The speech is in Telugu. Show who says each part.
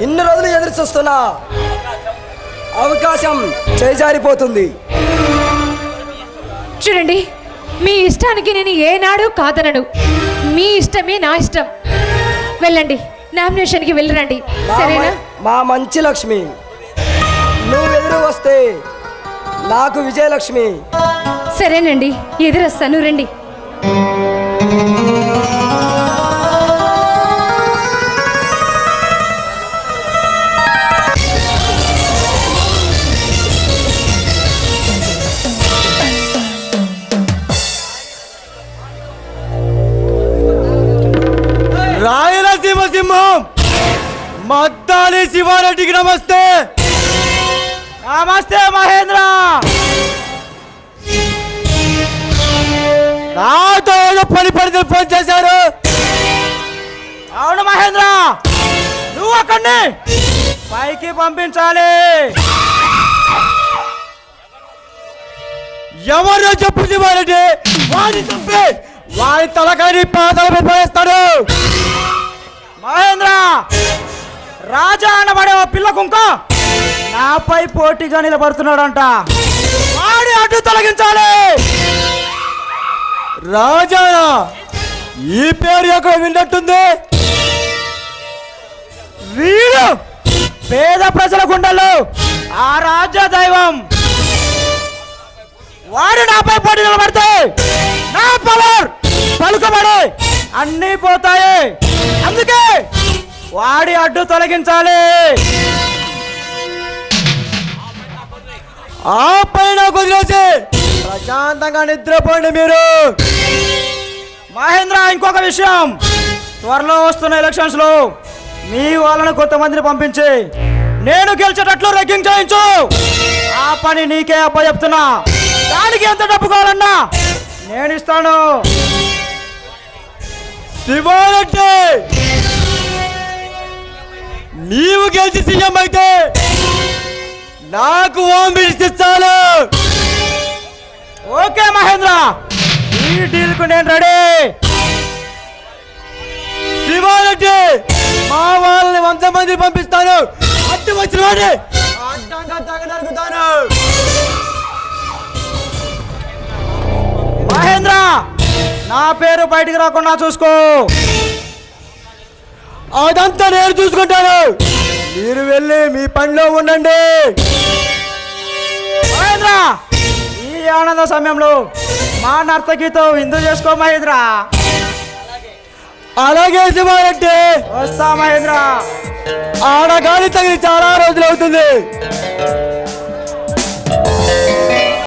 Speaker 1: ఇన్ని రోజులు ఎదురు చూస్తున్నా అవకాశం చేజారిపోతుంది.
Speaker 2: చూడండి, మీ ఇష్టానికి నేను ఏనాడు కాదనను. మీ ఇష్టమే నా ఇష్టం. వెళ్ళండి, నామినేషన్కి వెళ్ళరండి, సరేనా?
Speaker 1: మా మంచి లక్ష్మి, నువ్వు ఎదురు వస్తే నాకు విజయలక్ష్మి.
Speaker 2: సరేనండి, ఎదురొస్తాను, రండి.
Speaker 3: రాయలసీమ సింహం మద్దాలి శివారెడ్డికి నమస్తే. నమస్తే మహేంద్ర. నాతో ఏదో పని ఫోన్ చేశారు. అవును మహేంద్ర, నువ్వు అక్కడిని పైకి పంపించాలి. ఎవరో చెప్పు శివారెడ్డి, వాడిని చంపి వాడి తలకాయని పాదాలు పెట్టేస్తాడు. మహేంద్ర, రాజా అనబడే ఓ పిల్ల కుంక నాపై పోటీగా నిలబడుతున్నాడంట. వాడి అడ్డు తొలగించాలి. రాజా, ఈ పేరు ఎక్కడ విన్నట్టుంది? వీడు పేద ప్రజల గుండెల్లో ఆ రాజ్య దైవం. వాడు నాపై పోటీ నిలబడితే నా పవర్ పలుకబడి అన్నీ పోతాయి. అందుకే వాడి అడ్డు తొలగించాలి. ఆ పైన వదిలేసి ప్రశాంతంగా నిద్రపోండి మీరు. మహేంద్ర, ఇంకొక విషయం, త్వరలో వస్తున్న ఎలక్షన్స్ లో మీ వాళ్ళను కొంతమందిని పంపించి నేను గెలిచేటట్లు ర్యాగింగ్ చేయించు. ఆ పని నీకే అప్పచెప్తున్నా. దానికి ఎంత డబ్బు కావాలన్నా నేను ఇస్తాను. శివారెడ్డి, నీవు గెలిచి సీఎం అయితే నాకు హోమ్ మినిస్టర్ ఇస్తాను. ఓకే మహేంద్ర, ఈ డీల్ కు నేను రెడీ. శివారెడ్డి, మా వాళ్ళని 100 మంది పంపిస్తాను. అడ్డు వచ్చిన వాడిని అడ్డంగా తగనరుగుతాను. మహేంద్ర, నా పేరు బయటికి రాకుండా చూసుకో. అదంతా నేను చూసుకుంటాను. మీరు వెళ్ళి మీ పనిలో ఉండండి. మహేంద్ర, ఈ ఆనంద సమయంలో మా నర్తకితో విందు చేసుకో మహేంద్ర. అలాగే శివారెడ్డి, వస్తా మహేంద్ర. ఆడగాలి తగిలి చాలా రోజులు అవుతుంది.